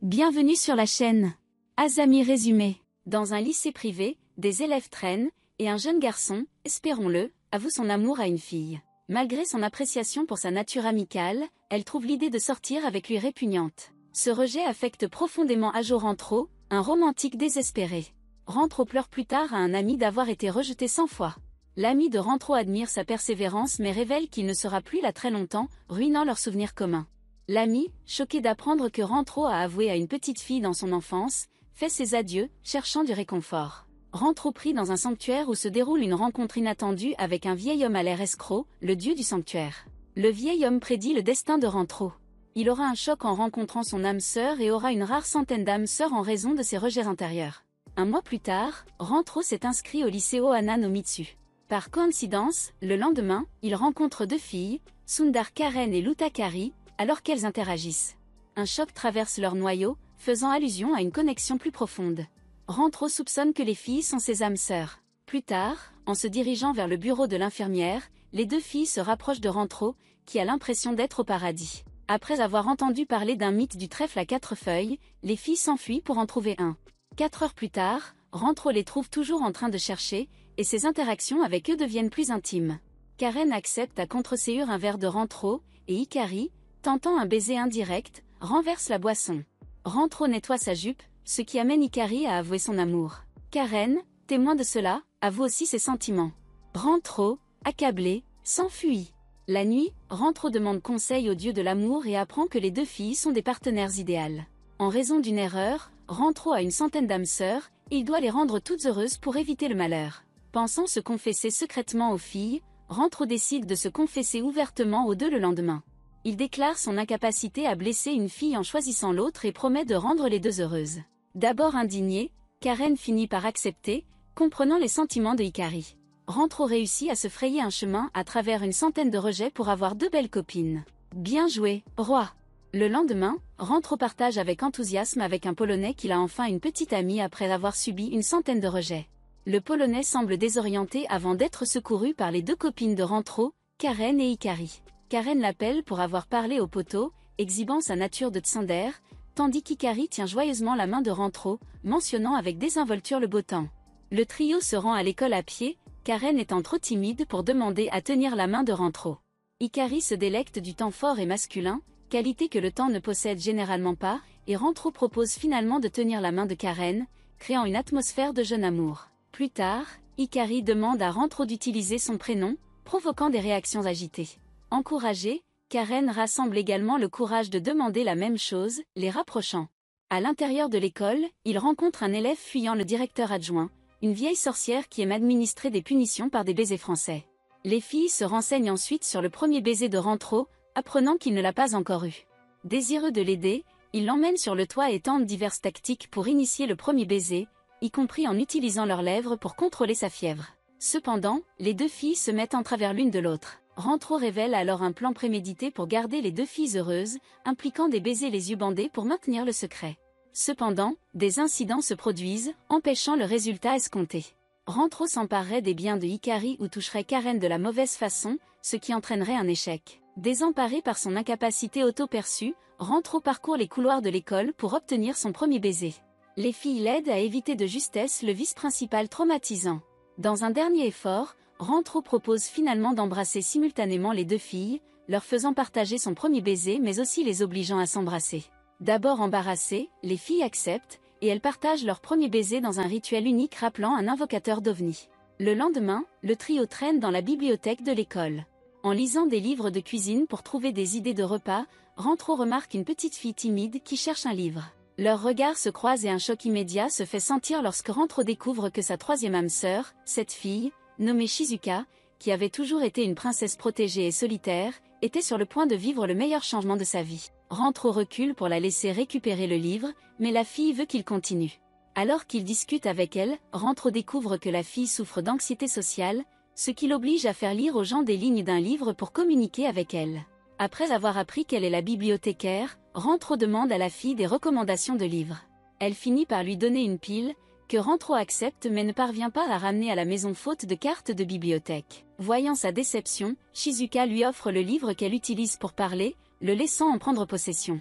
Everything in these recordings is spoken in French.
Bienvenue sur la chaîne. Azami résumé. Dans un lycée privé, des élèves traînent, et un jeune garçon, espérons-le, avoue son amour à une fille. Malgré son appréciation pour sa nature amicale, elle trouve l'idée de sortir avec lui répugnante. Ce rejet affecte profondément Ajo Rantaro, un romantique désespéré. Rantaro pleure plus tard à un ami d'avoir été rejeté 100 fois. L'ami de Rantaro admire sa persévérance mais révèle qu'il ne sera plus là très longtemps, ruinant leurs souvenirs communs. L'ami, choqué d'apprendre que Rantaro a avoué à une petite fille dans son enfance, fait ses adieux, cherchant du réconfort. Rantaro pris dans un sanctuaire où se déroule une rencontre inattendue avec un vieil homme à l'air escroc, le dieu du sanctuaire. Le vieil homme prédit le destin de Rantaro. Il aura un choc en rencontrant son âme sœur et aura une rare centaine d'âmes sœurs en raison de ses rejets intérieurs. Un mois plus tard, Rantaro s'est inscrit au lycée Ohana no Mitsu. Par coïncidence, le lendemain, il rencontre deux filles, Sundar Karen et Luta Kari, alors qu'elles interagissent. Un choc traverse leur noyau, faisant allusion à une connexion plus profonde. Rantaro soupçonne que les filles sont ses âmes sœurs. Plus tard, en se dirigeant vers le bureau de l'infirmière, les deux filles se rapprochent de Rantaro, qui a l'impression d'être au paradis. Après avoir entendu parler d'un mythe du trèfle à 4 feuilles, les filles s'enfuient pour en trouver un. 4 heures plus tard, Rantaro les trouve toujours en train de chercher, et ses interactions avec eux deviennent plus intimes. Karen accepte à contre-ségur un verre de Rantaro, et Hikari, tentant un baiser indirect, renverse la boisson. Rantaro nettoie sa jupe, ce qui amène Hikari à avouer son amour. Karen, témoin de cela, avoue aussi ses sentiments. Rantaro, accablé, s'enfuit. La nuit, Rantaro demande conseil au dieu de l'amour et apprend que les deux filles sont des partenaires idéales. En raison d'une erreur, Rantaro a une centaine d'âmes sœurs, et il doit les rendre toutes heureuses pour éviter le malheur. Pensant se confesser secrètement aux filles, Rantaro décide de se confesser ouvertement aux deux le lendemain. Il déclare son incapacité à blesser une fille en choisissant l'autre et promet de rendre les deux heureuses. D'abord indignée, Karen finit par accepter, comprenant les sentiments de Hikari. Rantaro réussit à se frayer un chemin à travers une centaine de rejets pour avoir deux belles copines. Bien joué, roi! Le lendemain, Rantaro partage avec enthousiasme avec un Polonais qu'il a enfin une petite amie après avoir subi une centaine de rejets. Le Polonais semble désorienté avant d'être secouru par les deux copines de Rantaro, Karen et Hikari. Karen l'appelle pour avoir parlé au poteau, exhibant sa nature de tsundere, tandis qu'Hikari tient joyeusement la main de Rantaro, mentionnant avec désinvolture le beau temps. Le trio se rend à l'école à pied, Karen étant trop timide pour demander à tenir la main de Rantaro. Hikari se délecte du temps fort et masculin, qualité que le temps ne possède généralement pas, et Rantaro propose finalement de tenir la main de Karen, créant une atmosphère de jeune amour. Plus tard, Hikari demande à Rantaro d'utiliser son prénom, provoquant des réactions agitées. Encouragée, Karen rassemble également le courage de demander la même chose, les rapprochant. À l'intérieur de l'école, il rencontre un élève fuyant le directeur adjoint, une vieille sorcière qui aime administrer des punitions par des baisers français. Les filles se renseignent ensuite sur le premier baiser de Rantaro, apprenant qu'il ne l'a pas encore eu. Désireux de l'aider, ils l'emmènent sur le toit et tentent diverses tactiques pour initier le premier baiser, y compris en utilisant leurs lèvres pour contrôler sa fièvre. Cependant, les deux filles se mettent en travers l'une de l'autre. Rantaro révèle alors un plan prémédité pour garder les deux filles heureuses, impliquant des baisers les yeux bandés pour maintenir le secret. Cependant, des incidents se produisent, empêchant le résultat escompté. Rantaro s'emparerait des biens de Hikari ou toucherait Karen de la mauvaise façon, ce qui entraînerait un échec. Désemparé par son incapacité auto-perçue, Rantaro parcourt les couloirs de l'école pour obtenir son premier baiser. Les filles l'aident à éviter de justesse le vice principal traumatisant. Dans un dernier effort, Rantaro propose finalement d'embrasser simultanément les deux filles, leur faisant partager son premier baiser mais aussi les obligeant à s'embrasser. D'abord embarrassées, les filles acceptent, et elles partagent leur premier baiser dans un rituel unique rappelant un invocateur d'OVNI. Le lendemain, le trio traîne dans la bibliothèque de l'école. En lisant des livres de cuisine pour trouver des idées de repas, Rantaro remarque une petite fille timide qui cherche un livre. Leurs regards se croisent et un choc immédiat se fait sentir lorsque Rantaro découvre que sa troisième âme sœur, cette fille, nommée Shizuka, qui avait toujours été une princesse protégée et solitaire, était sur le point de vivre le meilleur changement de sa vie. Rantaro recule pour la laisser récupérer le livre, mais la fille veut qu'il continue. Alors qu'il discute avec elle, Rantaro découvre que la fille souffre d'anxiété sociale, ce qui l'oblige à faire lire aux gens des lignes d'un livre pour communiquer avec elle. Après avoir appris qu'elle est la bibliothécaire, Rantaro demande à la fille des recommandations de livres. Elle finit par lui donner une pile, que Rantaro accepte mais ne parvient pas à ramener à la maison faute de cartes de bibliothèque. Voyant sa déception, Shizuka lui offre le livre qu'elle utilise pour parler, le laissant en prendre possession.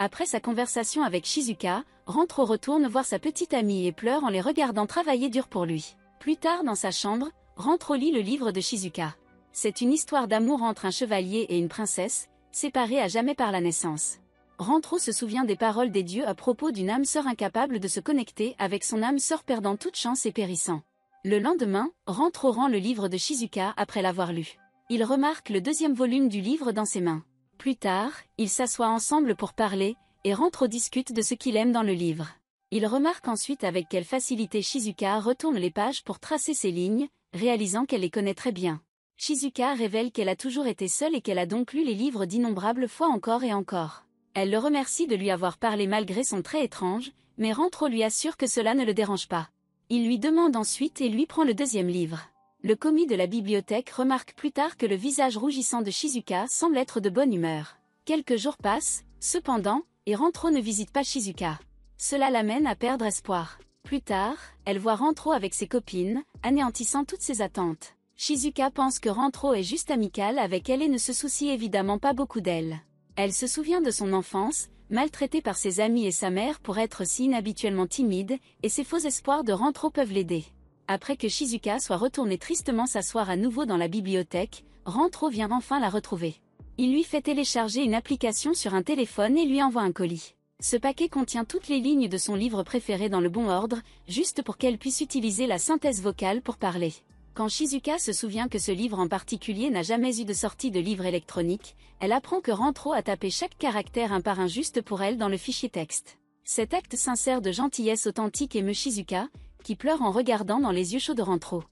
Après sa conversation avec Shizuka, Rantaro retourne voir sa petite amie et pleure en les regardant travailler dur pour lui. Plus tard dans sa chambre, Rantaro lit le livre de Shizuka. C'est une histoire d'amour entre un chevalier et une princesse, séparés à jamais par la naissance. Rantaro se souvient des paroles des dieux à propos d'une âme sœur incapable de se connecter avec son âme sœur perdant toute chance et périssant. Le lendemain, Rantaro rend le livre de Shizuka après l'avoir lu. Il remarque le deuxième volume du livre dans ses mains. Plus tard, ils s'assoient ensemble pour parler, et Rantaro discute de ce qu'il aime dans le livre. Il remarque ensuite avec quelle facilité Shizuka retourne les pages pour tracer ses lignes, réalisant qu'elle les connaît très bien. Shizuka révèle qu'elle a toujours été seule et qu'elle a donc lu les livres d'innombrables fois encore et encore. Elle le remercie de lui avoir parlé malgré son trait étrange, mais Rantaro lui assure que cela ne le dérange pas. Il lui demande ensuite et lui prend le deuxième livre. Le commis de la bibliothèque remarque plus tard que le visage rougissant de Shizuka semble être de bonne humeur. Quelques jours passent, cependant, et Rantaro ne visite pas Shizuka. Cela l'amène à perdre espoir. Plus tard, elle voit Rantaro avec ses copines, anéantissant toutes ses attentes. Shizuka pense que Rantaro est juste amical avec elle et ne se soucie évidemment pas beaucoup d'elle. Elle se souvient de son enfance, maltraitée par ses amis et sa mère pour être si inhabituellement timide, et ses faux espoirs de Rantaro peuvent l'aider. Après que Shizuka soit retournée tristement s'asseoir à nouveau dans la bibliothèque, Rantaro vient enfin la retrouver. Il lui fait télécharger une application sur un téléphone et lui envoie un colis. Ce paquet contient toutes les lignes de son livre préféré dans le bon ordre, juste pour qu'elle puisse utiliser la synthèse vocale pour parler. Quand Shizuka se souvient que ce livre en particulier n'a jamais eu de sortie de livre électronique, elle apprend que Rantaro a tapé chaque caractère un par un juste pour elle dans le fichier texte. Cet acte sincère de gentillesse authentique émeut Shizuka, qui pleure en regardant dans les yeux chauds de Rantaro.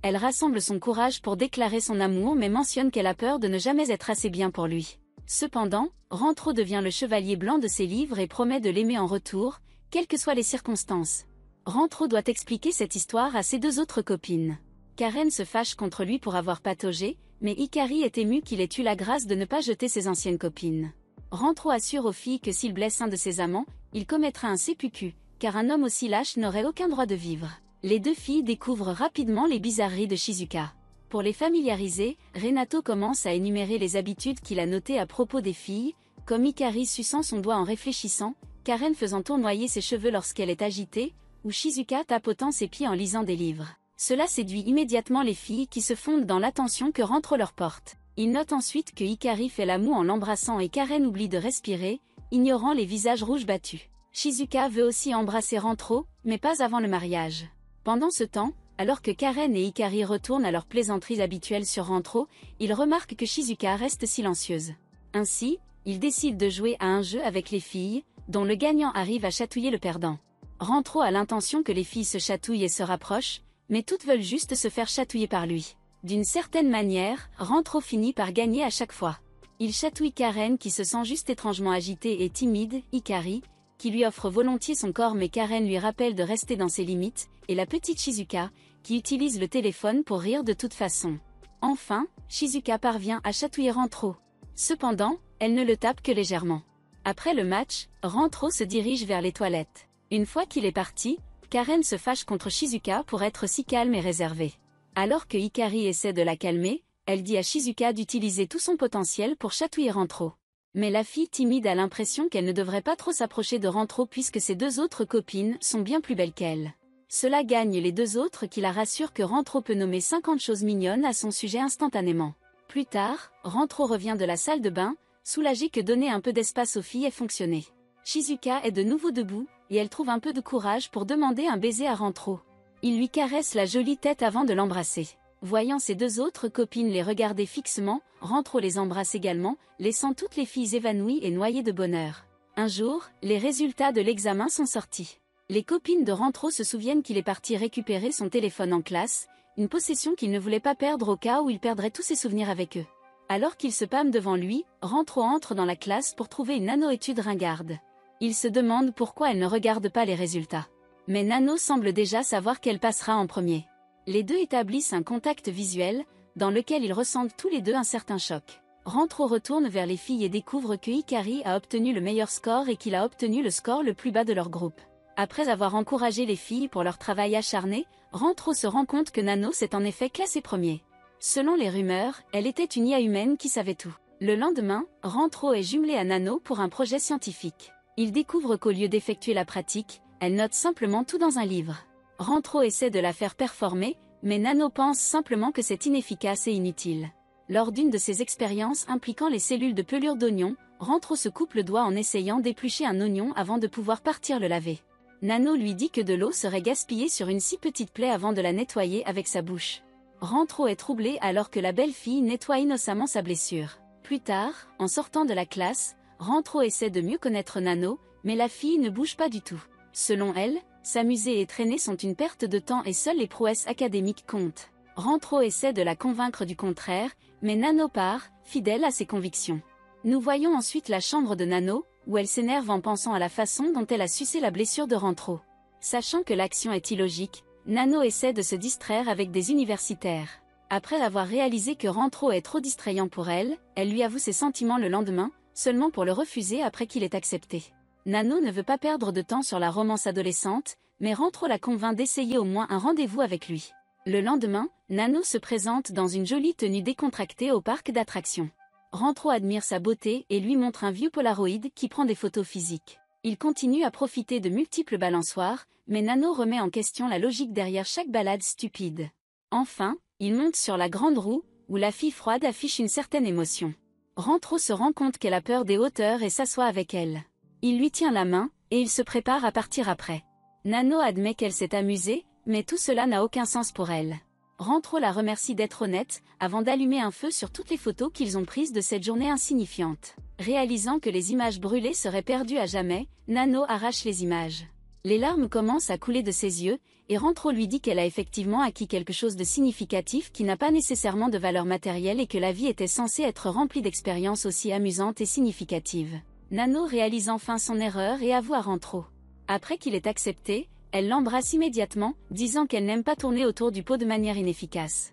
Elle rassemble son courage pour déclarer son amour mais mentionne qu'elle a peur de ne jamais être assez bien pour lui. Cependant, Rantaro devient le chevalier blanc de ses livres et promet de l'aimer en retour, quelles que soient les circonstances. Rantaro doit expliquer cette histoire à ses deux autres copines. Karen se fâche contre lui pour avoir pataugé, mais Hikari est émue qu'il ait eu la grâce de ne pas jeter ses anciennes copines. Rantaro assure aux filles que s'il blesse un de ses amants, il commettra un seppuku, car un homme aussi lâche n'aurait aucun droit de vivre. Les deux filles découvrent rapidement les bizarreries de Shizuka. Pour les familiariser, Renato commence à énumérer les habitudes qu'il a notées à propos des filles, comme Hikari suçant son doigt en réfléchissant, Karen faisant tournoyer ses cheveux lorsqu'elle est agitée, ou Shizuka tapotant ses pieds en lisant des livres. Cela séduit immédiatement les filles qui se fondent dans l'attention que Rantaro leur porte. Il note ensuite que Hikari fait la moue en l'embrassant et Karen oublie de respirer, ignorant les visages rouges battus. Shizuka veut aussi embrasser Rantaro, mais pas avant le mariage. Pendant ce temps, alors que Karen et Hikari retournent à leurs plaisanteries habituelles sur Rantaro, ils remarquent que Shizuka reste silencieuse. Ainsi, ils décident de jouer à un jeu avec les filles, dont le gagnant arrive à chatouiller le perdant. Rantaro a l'intention que les filles se chatouillent et se rapprochent, mais toutes veulent juste se faire chatouiller par lui. D'une certaine manière, Rantaro finit par gagner à chaque fois. Il chatouille Karen qui se sent juste étrangement agitée et timide, Hikari, qui lui offre volontiers son corps mais Karen lui rappelle de rester dans ses limites, et la petite Shizuka, qui utilise le téléphone pour rire de toute façon. Enfin, Shizuka parvient à chatouiller Rantaro. Cependant, elle ne le tape que légèrement. Après le match, Rantaro se dirige vers les toilettes. Une fois qu'il est parti, Karen se fâche contre Shizuka pour être si calme et réservée. Alors que Hikari essaie de la calmer, elle dit à Shizuka d'utiliser tout son potentiel pour chatouiller Rantaro. Mais la fille timide a l'impression qu'elle ne devrait pas trop s'approcher de Rantaro puisque ses deux autres copines sont bien plus belles qu'elle. Cela gagne les deux autres qui la rassurent que Rantaro peut nommer 50 choses mignonnes à son sujet instantanément. Plus tard, Rantaro revient de la salle de bain, soulagée que donner un peu d'espace aux filles ait fonctionné. Shizuka est de nouveau debout, et elle trouve un peu de courage pour demander un baiser à Rantaro. Il lui caresse la jolie tête avant de l'embrasser. Voyant ses deux autres copines les regarder fixement, Rantaro les embrasse également, laissant toutes les filles évanouies et noyées de bonheur. Un jour, les résultats de l'examen sont sortis. Les copines de Rantaro se souviennent qu'il est parti récupérer son téléphone en classe, une possession qu'il ne voulait pas perdre au cas où il perdrait tous ses souvenirs avec eux. Alors qu'il se pâme devant lui, Rantaro entre dans la classe pour trouver une nano-étude ringarde. Il se demande pourquoi elle ne regarde pas les résultats. Mais Nano semble déjà savoir qu'elle passera en premier. Les deux établissent un contact visuel, dans lequel ils ressentent tous les deux un certain choc. Rantaro retourne vers les filles et découvre que Hikari a obtenu le meilleur score et qu'il a obtenu le score le plus bas de leur groupe. Après avoir encouragé les filles pour leur travail acharné, Rantaro se rend compte que Nano s'est en effet classé premier. Selon les rumeurs, elle était une IA humaine qui savait tout. Le lendemain, Rantaro est jumelée à Nano pour un projet scientifique. Il découvre qu'au lieu d'effectuer la pratique, elle note simplement tout dans un livre. Rantaro essaie de la faire performer, mais Nano pense simplement que c'est inefficace et inutile. Lors d'une de ses expériences impliquant les cellules de pelure d'oignon, Rantaro se coupe le doigt en essayant d'éplucher un oignon avant de pouvoir partir le laver. Nano lui dit que de l'eau serait gaspillée sur une si petite plaie avant de la nettoyer avec sa bouche. Rantaro est troublée alors que la belle-fille nettoie innocemment sa blessure. Plus tard, en sortant de la classe, Rantaro essaie de mieux connaître Nano, mais la fille ne bouge pas du tout. Selon elle, s'amuser et traîner sont une perte de temps et seules les prouesses académiques comptent. Rantaro essaie de la convaincre du contraire, mais Nano part, fidèle à ses convictions. Nous voyons ensuite la chambre de Nano, où elle s'énerve en pensant à la façon dont elle a sucé la blessure de Rantaro. Sachant que l'action est illogique, Nano essaie de se distraire avec des universitaires. Après avoir réalisé que Rantaro est trop distrayant pour elle, elle lui avoue ses sentiments le lendemain, seulement pour le refuser après qu'il ait accepté. Nano ne veut pas perdre de temps sur la romance adolescente, mais Rantaro la convainc d'essayer au moins un rendez-vous avec lui. Le lendemain, Nano se présente dans une jolie tenue décontractée au parc d'attractions. Rantaro admire sa beauté et lui montre un vieux Polaroid qui prend des photos physiques. Il continue à profiter de multiples balançoires, mais Nano remet en question la logique derrière chaque balade stupide. Enfin, il monte sur la grande roue, où la fille froide affiche une certaine émotion. Rantaro se rend compte qu'elle a peur des hauteurs et s'assoit avec elle. Il lui tient la main, et il se prépare à partir après. Nano admet qu'elle s'est amusée, mais tout cela n'a aucun sens pour elle. Rantaro la remercie d'être honnête, avant d'allumer un feu sur toutes les photos qu'ils ont prises de cette journée insignifiante. Réalisant que les images brûlées seraient perdues à jamais, Nano arrache les images. Les larmes commencent à couler de ses yeux, et Rantaro lui dit qu'elle a effectivement acquis quelque chose de significatif qui n'a pas nécessairement de valeur matérielle et que la vie était censée être remplie d'expériences aussi amusantes et significatives. Nano réalise enfin son erreur et avoue à Rantaro. Après qu'il ait accepté, elle l'embrasse immédiatement, disant qu'elle n'aime pas tourner autour du pot de manière inefficace.